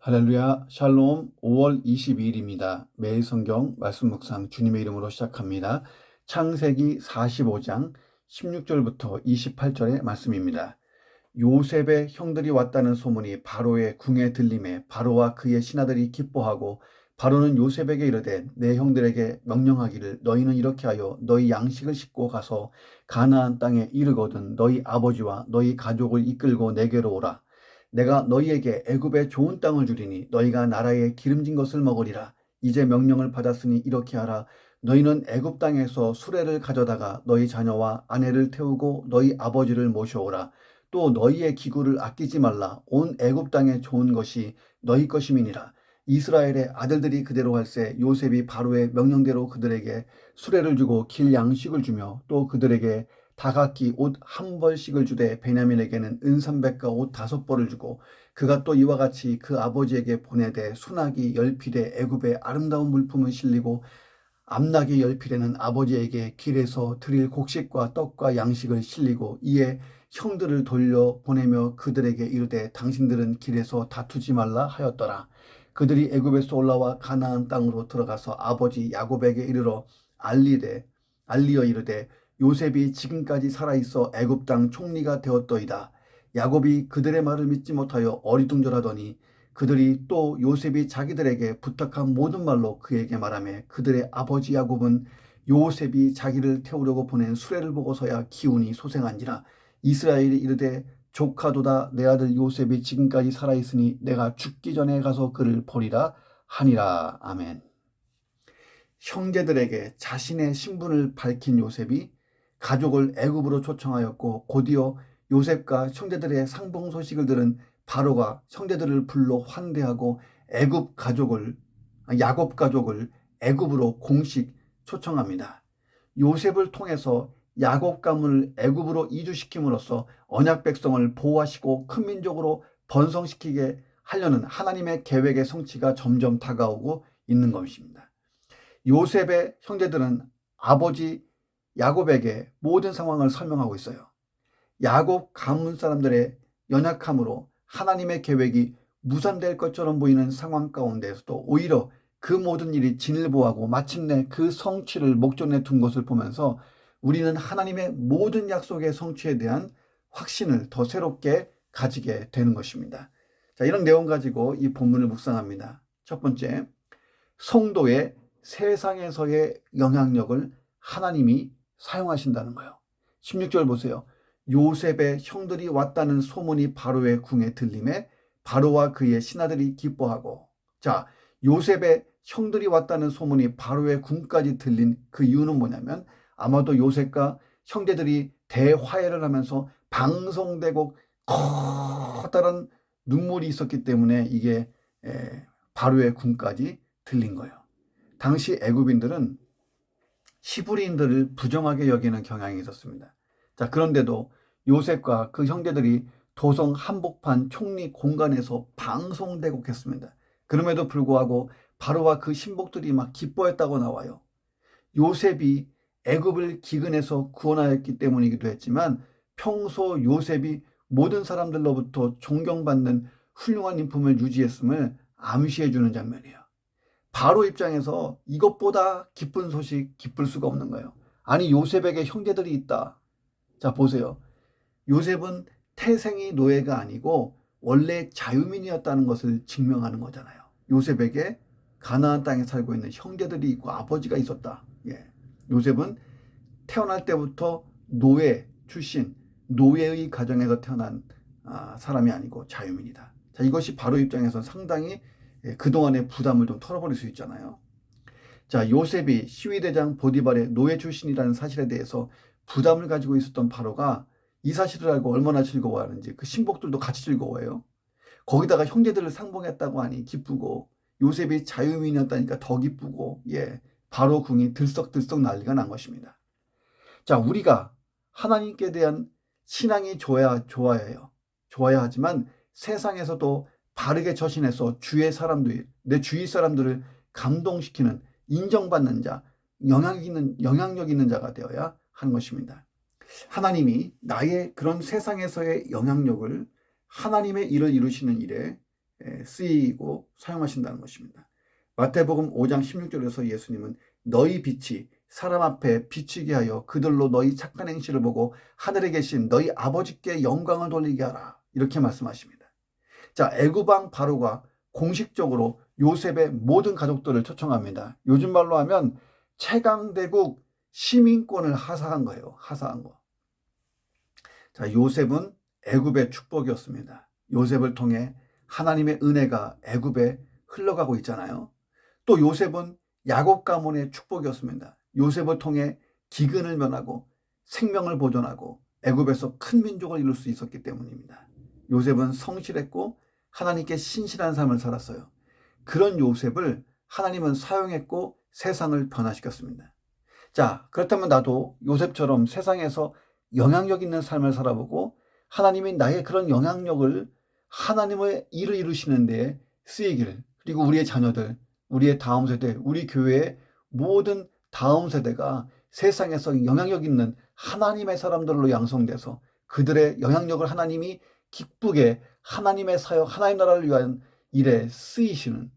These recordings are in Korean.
할렐루야, 샬롬. 5월 22일입니다. 매일 성경 말씀 묵상 주님의 이름으로 시작합니다. 창세기 45장 16절부터 28절의 말씀입니다. 요셉의 형들이 왔다는 소문이 바로의 궁에 들림에 바로와 그의 신하들이 기뻐하고, 바로는 요셉에게 이르되 내 형들에게 명령하기를 너희는 이렇게 하여 너희 양식을 싣고 가서 가나안 땅에 이르거든 너희 아버지와 너희 가족을 이끌고 내게로 오라. 내가 너희에게 애굽의 좋은 땅을 주리니 너희가 나라의 기름진 것을 먹으리라. 이제 명령을 받았으니 이렇게 하라. 너희는 애굽 땅에서 수레를 가져다가 너희 자녀와 아내를 태우고 너희 아버지를 모셔오라. 또 너희의 기구를 아끼지 말라. 온 애굽 땅에 좋은 것이 너희 것임이니라. 이스라엘의 아들들이 그대로 할세. 요셉이 바로의 명령대로 그들에게 수레를 주고 길 양식을 주며 또 그들에게 다각기 옷 한 벌씩을 주되 베냐민에게는 은삼백과 옷 5벌을 주고, 그가 또 이와 같이 그 아버지에게 보내되 순하기 10필에 애굽의 아름다운 물품을 실리고 암나기 10필에는 아버지에게 길에서 드릴 곡식과 떡과 양식을 실리고, 이에 형들을 돌려 보내며 그들에게 이르되 당신들은 길에서 다투지 말라 하였더라. 그들이 애굽에서 올라와 가나안 땅으로 들어가서 아버지 야곱에게 이르러 알리어 이르되 요셉이 지금까지 살아있어 애굽 땅 총리가 되었더이다. 야곱이 그들의 말을 믿지 못하여 어리둥절하더니 그들이 또 요셉이 자기들에게 부탁한 모든 말로 그에게 말하며, 그들의 아버지 야곱은 요셉이 자기를 태우려고 보낸 수레를 보고서야 기운이 소생한지라. 이스라엘이 이르되 조카도다. 내 아들 요셉이 지금까지 살아있으니 내가 죽기 전에 가서 그를 버리라 하니라. 아멘. 형제들에게 자신의 신분을 밝힌 요셉이 가족을 애굽으로 초청하였고, 곧이어 요셉과 형제들의 상봉 소식을 들은 바로가 형제들을 불러 환대하고 야곱 가족을 애굽으로 공식 초청합니다. 요셉을 통해서 야곱 가문을 애굽으로 이주시킴으로써 언약 백성을 보호하시고 큰 민족으로 번성시키게 하려는 하나님의 계획의 성취가 점점 다가오고 있는 것입니다. 요셉의 형제들은 아버지 야곱에게 모든 상황을 설명하고 있어요. 야곱 가문 사람들의 연약함으로 하나님의 계획이 무산될 것처럼 보이는 상황 가운데에서도 오히려 그 모든 일이 진일보하고 마침내 그 성취를 목전에 둔 것을 보면서 우리는 하나님의 모든 약속의 성취에 대한 확신을 더 새롭게 가지게 되는 것입니다. 자, 이런 내용 가지고 이 본문을 묵상합니다. 첫 번째, 성도의 세상에서의 영향력을 하나님이 사용하신다는 거예요. 16절 보세요. 요셉의 형들이 왔다는 소문이 바로의 궁에 들림에 바로와 그의 신하들이 기뻐하고. 자, 요셉의 형들이 왔다는 소문이 바로의 궁까지 들린 그 이유는 뭐냐면, 아마도 요셉과 형제들이 대화해를 하면서 방송되고 커다란 눈물이 있었기 때문에 이게 바로의 궁까지 들린 거예요. 당시 애굽인들은 히브리인들을 부정하게 여기는 경향이 있었습니다. 자, 그런데도 요셉과 그 형제들이 도성 한복판 총리 공간에서 방송대곡했습니다. 그럼에도 불구하고 바로와 그 신복들이 막 기뻐했다고 나와요. 요셉이 애굽을 기근에서 구원하였기 때문이기도 했지만, 평소 요셉이 모든 사람들로부터 존경받는 훌륭한 인품을 유지했음을 암시해주는 장면이에요. 바로 입장에서 이것보다 기쁜 소식 기쁠 수가 없는 거예요. 아니, 요셉에게 형제들이 있다. 자, 보세요. 요셉은 태생이 노예가 아니고 원래 자유민이었다는 것을 증명하는 거잖아요. 요셉에게 가나안 땅에 살고 있는 형제들이 있고 아버지가 있었다. 요셉은 태어날 때부터 노예 출신, 노예의 가정에서 태어난 사람이 아니고 자유민이다. 자, 이것이 바로 입장에서 상당히 그동안의 부담을 좀 털어버릴 수 있잖아요. 자, 요셉이 시위대장 보디발의 노예 출신이라는 사실에 대해서 부담을 가지고 있었던 바로가 이 사실을 알고 얼마나 즐거워하는지 그 신복들도 같이 즐거워해요. 거기다가 형제들을 상봉했다고 하니 기쁘고, 요셉이 자유민이었다니까 더 기쁘고, 바로 궁이 들썩들썩 난리가 난 것입니다. 자, 우리가 하나님께 대한 신앙이 좋아야 하지만 세상에서도 바르게 처신해서 내 주위 사람들을 감동시키는, 인정받는 자, 영향력 있는 자가 되어야 하는 것입니다. 하나님이 나의 그런 세상에서의 영향력을 하나님의 일을 이루시는 일에 쓰이고 사용하신다는 것입니다. 마태복음 5장 16절에서 예수님은 너희 빛이 사람 앞에 비치게 하여 그들로 너희 착한 행실을 보고 하늘에 계신 너희 아버지께 영광을 돌리게 하라, 이렇게 말씀하십니다. 자, 애굽 왕 바로가 공식적으로 요셉의 모든 가족들을 초청합니다. 요즘 말로 하면 최강대국 시민권을 하사한 거예요. 하사한 거. 자, 요셉은 애굽의 축복이었습니다. 요셉을 통해 하나님의 은혜가 애굽에 흘러가고 있잖아요. 또 요셉은 야곱 가문의 축복이었습니다. 요셉을 통해 기근을 면하고 생명을 보존하고 애굽에서 큰 민족을 이룰 수 있었기 때문입니다. 요셉은 성실했고 하나님께 신실한 삶을 살았어요. 그런 요셉을 하나님은 사용했고 세상을 변화시켰습니다. 자, 그렇다면 나도 요셉처럼 세상에서 영향력 있는 삶을 살아보고 하나님이 나의 그런 영향력을 하나님의 일을 이루시는 데에 쓰이기를, 그리고 우리의 자녀들, 우리의 다음 세대, 우리 교회의 모든 다음 세대가 세상에서 영향력 있는 하나님의 사람들로 양성돼서 그들의 영향력을 하나님이 기쁘게 하나님의 사역, 하나님 나라를 위한 일에 쓰시는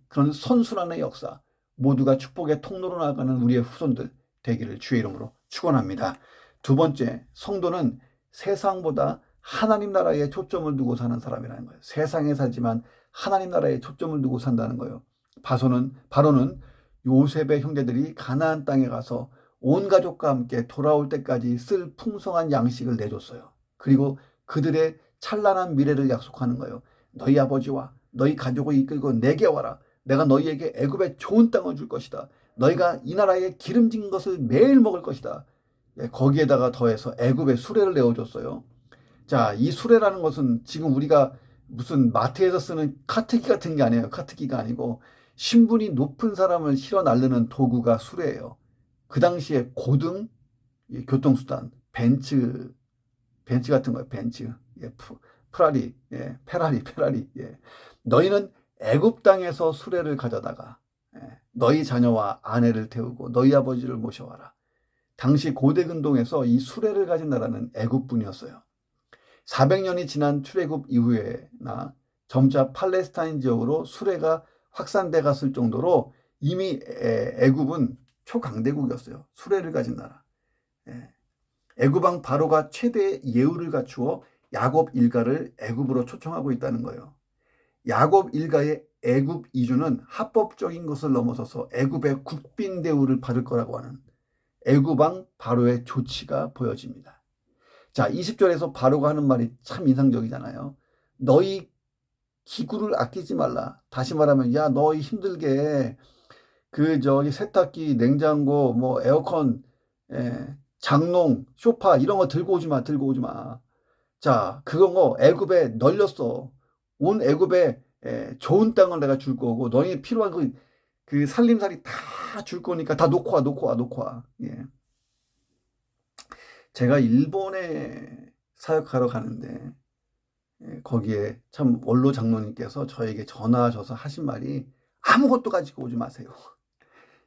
그런 선순환의 역사, 모두가 축복의 통로로 나아가는 우리의 후손들 되기를 주의 이름으로 축원합니다. 두 번째, 성도는 세상보다 하나님 나라에 초점을 두고 사는 사람이라는 거예요. 세상에 살지만 하나님 나라에 초점을 두고 산다는 거예요. 바로는 요셉의 형제들이 가나안 땅에 가서 온 가족과 함께 돌아올 때까지 쓸 풍성한 양식을 내줬어요. 그리고 그들의 찬란한 미래를 약속하는 거예요. 너희 아버지와 너희 가족을 이끌고 내게 와라. 내가 너희에게 애굽의 좋은 땅을 줄 것이다. 너희가 이 나라의 기름진 것을 매일 먹을 것이다. 거기에다가 더해서 애굽의 수레를 내어줬어요. 자, 이 수레라는 것은 지금 우리가 무슨 마트에서 쓰는 카트기 같은 게 아니에요. 카트기가 아니고 신분이 높은 사람을 실어 나르는 도구가 수레예요. 그 당시에 고등 교통수단, 벤츠 같은 거예요. 벤츠, 프라리, 페라리. 너희는 애굽 땅에서 수레를 가져다가 너희 자녀와 아내를 태우고 너희 아버지를 모셔와라. 당시 고대 근동에서 이 수레를 가진 나라는 애굽뿐이었어요. 400년이 지난 출애굽 이후에나 점차 팔레스타인 지역으로 수레가 확산돼 갔을 정도로 이미 애굽은 초강대국이었어요. 수레를 가진 나라. 애굽 왕 바로가 최대의 예우를 갖추어 야곱 일가를 애굽으로 초청하고 있다는 거예요. 야곱 일가의 애굽 이주는 합법적인 것을 넘어서서 애굽의 국빈 대우를 받을 거라고 하는 애굽 왕 바로의 조치가 보여집니다. 자, 20절에서 바로가 하는 말이 참 인상적이잖아요. 너희 기구를 아끼지 말라. 다시 말하면 야, 너희 힘들게 세탁기, 냉장고, 뭐 에어컨, 장롱, 소파 이런 거 들고 오지 마. 자, 그건 애굽에 널렸어. 온 애굽에 좋은 땅을 내가 줄 거고 너희 필요한 그 살림살이 다 줄 거니까 다 놓고 와. 예. 제가 일본에 사역하러 가는데 거기에 참 원로 장로님께서 저에게 전화하셔서 하신 말이 아무것도 가지고 오지 마세요.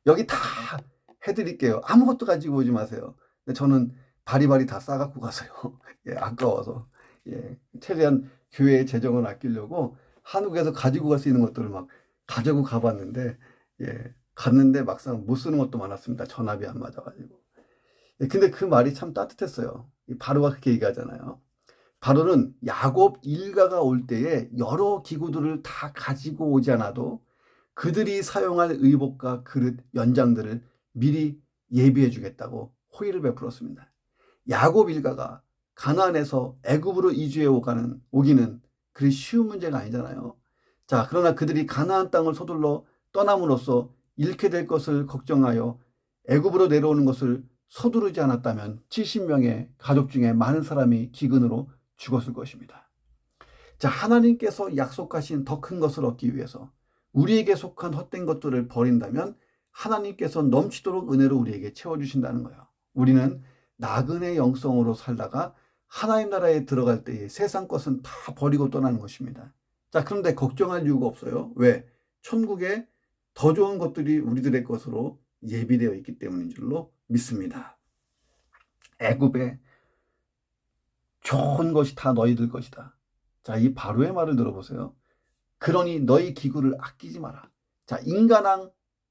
여기 다 해드릴게요. 아무것도 가지고 오지 마세요. 근데 저는 바리바리 다 싸갖고 가서요. 예, 아까워서. 예, 최대한 교회의 재정을 아끼려고 한국에서 가지고 갈 수 있는 것들을 막 가지고 가봤는데, 갔는데 막상 못 쓰는 것도 많았습니다. 전압이 안 맞아가지고. 근데 그 말이 참 따뜻했어요. 바로가 그렇게 얘기하잖아요. 바로는 야곱 일가가 올 때에 여러 기구들을 다 가지고 오지 않아도 그들이 사용할 의복과 그릇, 연장들을 미리 예비해 주겠다고 호의를 베풀었습니다. 야곱 일가가 가나안에서 애굽으로 이주해 오기는 그리 쉬운 문제가 아니잖아요. 자, 그러나 그들이 가나안 땅을 서둘러 떠남으로써 잃게 될 것을 걱정하여 애굽으로 내려오는 것을 서두르지 않았다면 70명의 가족 중에 많은 사람이 기근으로 죽었을 것입니다. 자, 하나님께서 약속하신 더 큰 것을 얻기 위해서 우리에게 속한 헛된 것들을 버린다면 하나님께서 넘치도록 은혜로 우리에게 채워주신다는 거예요. 우리는 나그네 영성으로 살다가 하나님 나라에 들어갈 때에 세상 것은 다 버리고 떠나는 것입니다. 자, 그런데 걱정할 이유가 없어요. 왜? 천국에 더 좋은 것들이 우리들의 것으로 예비되어 있기 때문인 줄로 믿습니다. 애굽에 좋은 것이 다 너희들 것이다. 자, 이 바로의 말을 들어보세요. 그러니 너희 기구를 아끼지 마라. 자,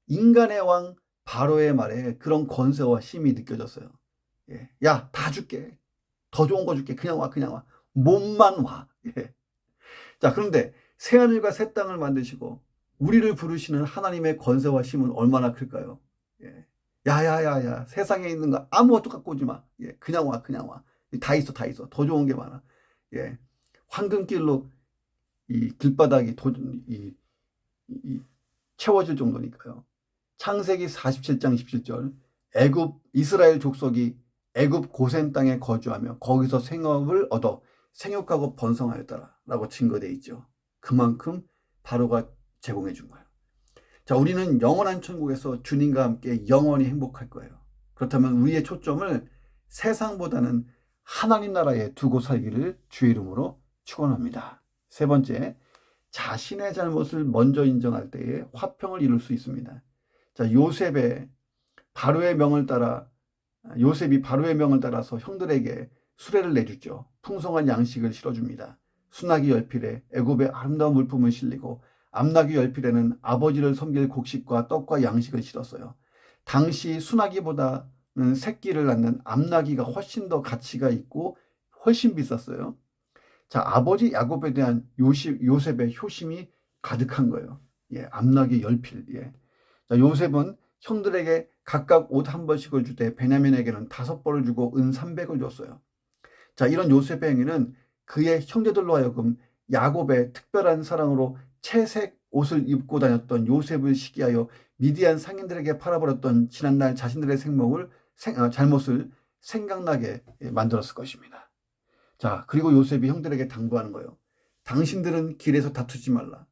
인간의 왕 바로의 말에 그런 권세와 힘이 느껴졌어요. 예. 야, 다 줄게. 더 좋은 거 줄게. 그냥 와, 그냥 와. 몸만 와. 예. 자, 그런데 새하늘과 새 땅을 만드시고 우리를 부르시는 하나님의 권세와 힘은 얼마나 클까요? 예. 야야야야, 세상에 있는 거 아무것도 갖고 오지 마. 예. 그냥 와, 그냥 와. 다 있어, 다 있어. 더 좋은 게 많아. 예. 황금길로 이 길바닥이 이 채워질 정도니까요. 창세기 47장 17절, 애굽 이스라엘 족속이 애굽 고센 땅에 거주하며 거기서 생업을 얻어 생육하고 번성하였다라고 증거되어 있죠. 그만큼 바로가 제공해 준 거예요. 자, 우리는 영원한 천국에서 주님과 함께 영원히 행복할 거예요. 그렇다면 우리의 초점을 세상보다는 하나님 나라에 두고 살기를 주의 이름으로 축원합니다. 세 번째, 자신의 잘못을 먼저 인정할 때에 화평을 이룰 수 있습니다. 자, 요셉이 바로의 명을 따라서 형들에게 수레를 내주죠. 풍성한 양식을 실어줍니다. 수나기 열필에 애굽의 아름다운 물품을 실리고 암나귀 열필에는 아버지를 섬길 곡식과 떡과 양식을 실었어요. 당시 수나기보다는 새끼를 낳는 암나귀가 훨씬 더 가치가 있고 훨씬 비쌌어요. 자, 아버지 야곱에 대한 요셉의 효심이 가득한 거예요. 예, 암나귀 열필. 예. 자, 요셉은 형들에게 각각 옷 한 벌씩을 주되 베냐민에게는 5벌을 주고 은 300을 줬어요. 자, 이런 요셉의 행위는 그의 형제들로 하여금 야곱의 특별한 사랑으로 채색 옷을 입고 다녔던 요셉을 시기하여 미디안 상인들에게 팔아버렸던 지난날 자신들의 잘못을 생각나게 만들었을 것입니다. 자, 그리고 요셉이 형들에게 당부하는 거예요. 당신들은 길에서 다투지 말라.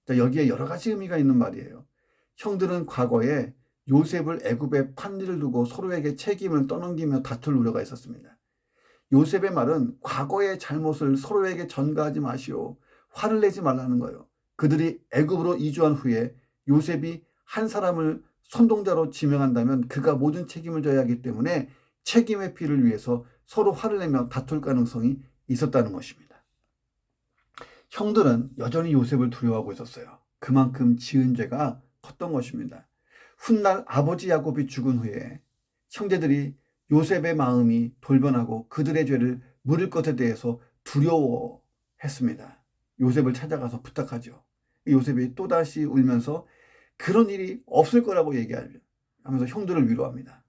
자, 여기에 여러 가지 의미가 있는 말이에요. 형들은 과거에 요셉을 애굽에 판 일을 두고 서로에게 책임을 떠넘기며 다툴 우려가 있었습니다. 요셉의 말은 과거의 잘못을 서로에게 전가하지 마시오. 화를 내지 말라는 거예요. 그들이 애굽으로 이주한 후에 요셉이 한 사람을 선동자로 지명한다면 그가 모든 책임을 져야 하기 때문에 책임 회피를 위해서 서로 화를 내며 다툴 가능성이 있었다는 것입니다. 형들은 여전히 요셉을 두려워하고 있었어요. 그만큼 지은 죄가 컸던 것입니다. 훗날 아버지 야곱이 죽은 후에 형제들이 요셉의 마음이 돌변하고 그들의 죄를 물을 것에 대해서 두려워했습니다. 요셉을 찾아가서 부탁하죠. 요셉이 또다시 울면서 그런 일이 없을 거라고 얘기하면서 형들을 위로합니다.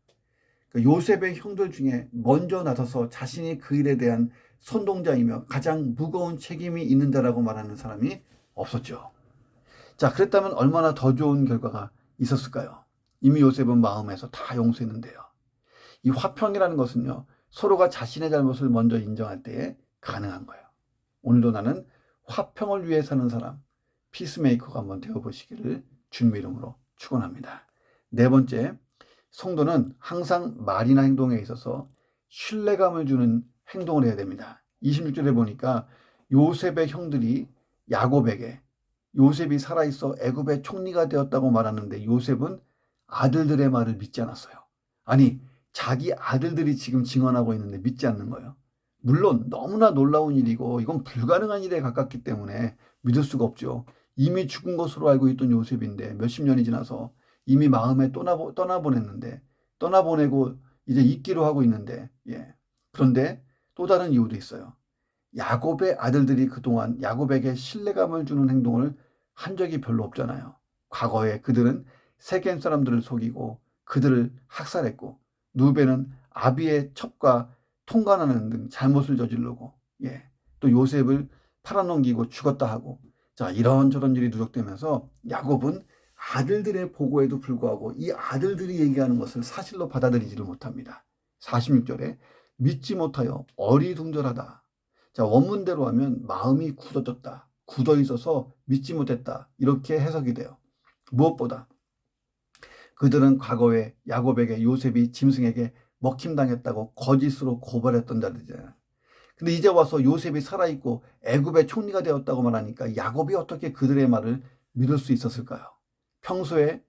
요셉의 형들 중에 먼저 나서서 자신이 그 일에 대한 선동자이며 가장 무거운 책임이 있는 자라고 말하는 사람이 없었죠. 자, 그랬다면 얼마나 더 좋은 결과가 있었을까요? 이미 요셉은 마음에서 다 용서했는데요. 이 화평이라는 것은요, 서로가 자신의 잘못을 먼저 인정할 때에 가능한 거예요. 오늘도 나는 화평을 위해 사는 사람, 피스메이커가 한번 되어보시기를 주님의 이름으로 축원합니다. 네 번째, 성도는 항상 말이나 행동에 있어서 신뢰감을 주는 행동을 해야 됩니다. 26절에 보니까 요셉의 형들이 야곱에게 요셉이 살아있어 애굽의 총리가 되었다고 말하는데 요셉은 아들들의 말을 믿지 않았어요. 아니, 자기 아들들이 지금 증언하고 있는데 믿지 않는 거예요. 물론 너무나 놀라운 일이고 이건 불가능한 일에 가깝기 때문에 믿을 수가 없죠. 이미 죽은 것으로 알고 있던 요셉인데 몇십 년이 지나서 이미 마음에 떠나보내고 이제 잊기로 하고 있는데, 예. 그런데 또 다른 이유도 있어요. 야곱의 아들들이 그동안 야곱에게 신뢰감을 주는 행동을 한 적이 별로 없잖아요. 과거에 그들은 세겜 사람들을 속이고 그들을 학살했고 누베는 아비의 첩과 통관하는 등 잘못을 저지르고, 예. 또 요셉을 팔아넘기고 죽었다 하고, 자, 이런저런 일이 누적되면서 야곱은 아들들의 보고에도 불구하고 이 아들들이 얘기하는 것을 사실로 받아들이지를 못합니다. 46절에 믿지 못하여 어리둥절하다. 자, 원문대로 하면 마음이 굳어졌다. 굳어 있어서 믿지 못했다. 이렇게 해석이 돼요. 무엇보다 그들은 과거에 야곱에게 요셉이 짐승에게 먹힘당했다고 거짓으로 고발했던 자들이잖아요. 근데 이제 와서 요셉이 살아있고 애굽의 총리가 되었다고 말하니까 야곱이 어떻게 그들의 말을 믿을 수 있었을까요? 평소에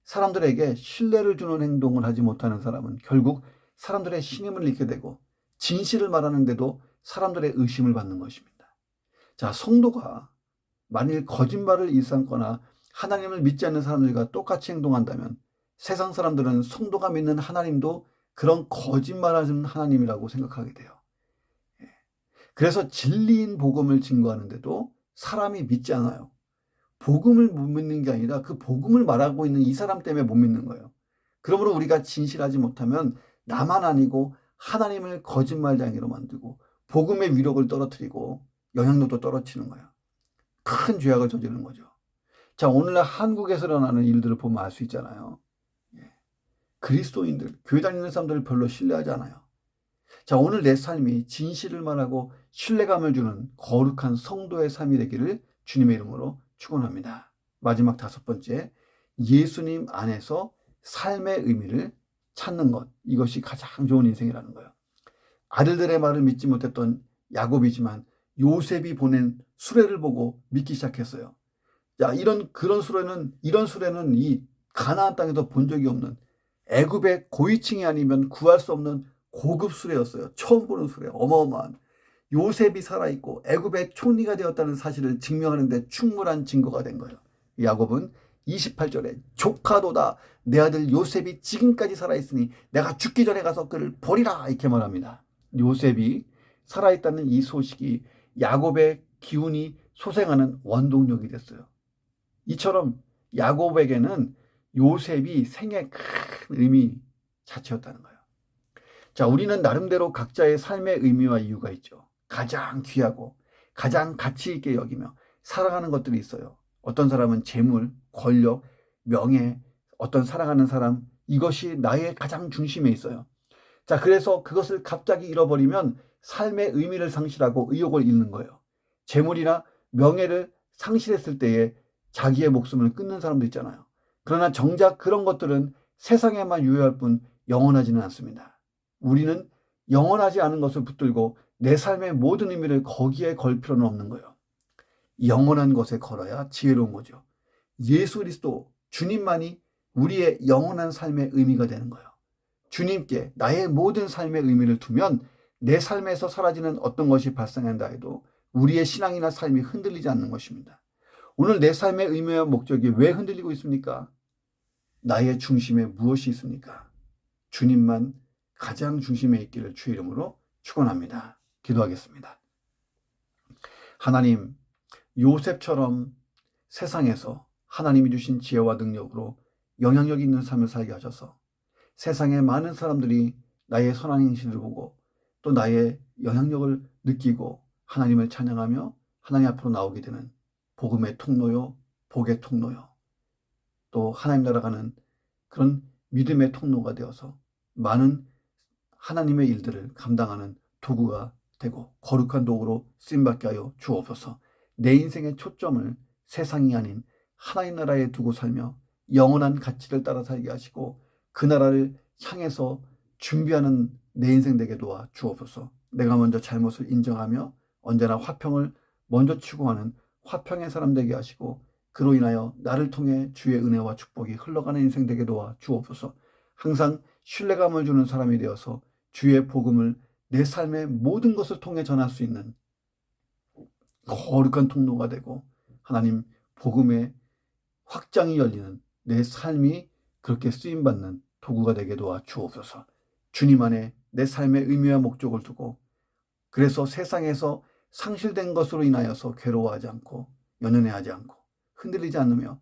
사람들에게 신뢰를 주는 행동을 하지 못하는 사람은 결국 사람들의 신임을 잃게 되고 진실을 말하는데도 사람들의 의심을 받는 것입니다. 자, 성도가 만일 거짓말을 일삼거나 하나님을 믿지 않는 사람들과 똑같이 행동한다면 세상 사람들은 성도가 믿는 하나님도 그런 거짓말하는 하나님이라고 생각하게 돼요. 그래서 진리인 복음을 증거하는데도 사람이 믿지 않아요. 복음을 못 믿는 게 아니라 그 복음을 말하고 있는 이 사람 때문에 못 믿는 거예요. 그러므로 우리가 진실하지 못하면 나만 아니고 하나님을 거짓말쟁이로 만들고 복음의 위력을 떨어뜨리고 영향력도 떨어뜨리는 거예요. 큰 죄악을 저지르는 거죠. 자, 오늘날 한국에서 일어나는 일들을 보면 알 수 있잖아요. 그리스도인들, 교회 다니는 사람들을 별로 신뢰하지 않아요. 자, 오늘 내 삶이 진실을 말하고 신뢰감을 주는 거룩한 성도의 삶이 되기를 주님의 이름으로 축원합니다. 마지막 5번째, 예수님 안에서 삶의 의미를 찾는 것. 이것이 가장 좋은 인생이라는 거예요. 아들들의 말을 믿지 못했던 야곱이지만 요셉이 보낸 수레를 보고 믿기 시작했어요. 자, 이런 수레는 이 가나안 땅에서 본 적이 없는 애굽의 고위층이 아니면 구할 수 없는 고급 수레였어요. 처음 보는 수레, 어마어마한. 요셉이 살아있고 애굽의 총리가 되었다는 사실을 증명하는 데 충분한 증거가 된 거예요. 야곱은 28절에 조카도다, 내 아들 요셉이 지금까지 살아있으니 내가 죽기 전에 가서 그를 버리라, 이렇게 말합니다. 요셉이 살아있다는 이 소식이 야곱의 기운이 소생하는 원동력이 됐어요. 이처럼 야곱에게는 요셉이 생의 큰 의미 자체였다는 거예요. 자, 우리는 나름대로 각자의 삶의 의미와 이유가 있죠. 가장 귀하고 가장 가치 있게 여기며 사랑하는 것들이 있어요. 어떤 사람은 재물, 권력, 명예, 어떤 사랑하는 사람, 이것이 나의 가장 중심에 있어요. 자, 그래서 그것을 갑자기 잃어버리면 삶의 의미를 상실하고 의욕을 잃는 거예요. 재물이나 명예를 상실했을 때에 자기의 목숨을 끊는 사람도 있잖아요. 그러나 정작 그런 것들은 세상에만 유효할 뿐 영원하지는 않습니다. 우리는 영원하지 않은 것을 붙들고 내 삶의 모든 의미를 거기에 걸 필요는 없는 거예요. 영원한 것에 걸어야 지혜로운 거죠. 예수 그리스도, 주님만이 우리의 영원한 삶의 의미가 되는 거예요. 주님께 나의 모든 삶의 의미를 두면 내 삶에서 사라지는 어떤 것이 발생한다 해도 우리의 신앙이나 삶이 흔들리지 않는 것입니다. 오늘 내 삶의 의미와 목적이 왜 흔들리고 있습니까? 나의 중심에 무엇이 있습니까? 주님만 가장 중심에 있기를 주의 이름으로 축원합니다. 기도하겠습니다. 하나님, 요셉처럼 세상에서 하나님이 주신 지혜와 능력으로 영향력 있는 삶을 살게 하셔서 세상의 많은 사람들이 나의 선한 행실을 보고 또 나의 영향력을 느끼고 하나님을 찬양하며 하나님 앞으로 나오게 되는 복음의 통로요, 복의 통로요, 또 하나님 나라 가는 그런 믿음의 통로가 되어서 많은 하나님의 일들을 감당하는 도구가 되고 거룩한 도구로 쓰임받게 하여 주옵소서. 내 인생의 초점을 세상이 아닌 하나님 나라에 두고 살며 영원한 가치를 따라 살게 하시고 그 나라를 향해서 준비하는 내 인생 되게 도와 주옵소서. 내가 먼저 잘못을 인정하며 언제나 화평을 먼저 추구하는 화평의 사람 되게 하시고 그로 인하여 나를 통해 주의 은혜와 축복이 흘러가는 인생 되게 도와 주옵소서. 항상 신뢰감을 주는 사람이 되어서 주의 복음을 내 삶의 모든 것을 통해 전할 수 있는 거룩한 통로가 되고 하나님 복음의 확장이 열리는 내 삶이 그렇게 쓰임받는 도구가 되게 도와 주옵소서. 주님 안에 내 삶의 의미와 목적을 두고 그래서 세상에서 상실된 것으로 인하여서 괴로워하지 않고 연연해하지 않고 흔들리지 않으며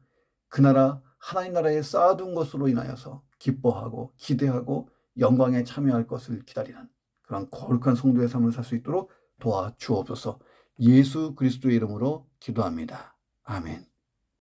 그 나라 하나님 나라에 쌓아둔 것으로 인하여서 기뻐하고 기대하고 영광에 참여할 것을 기다리는 그런 거룩한 성도의 삶을 살 수 있도록 도와 주옵소서. 예수 그리스도의 이름으로 기도합니다. 아멘.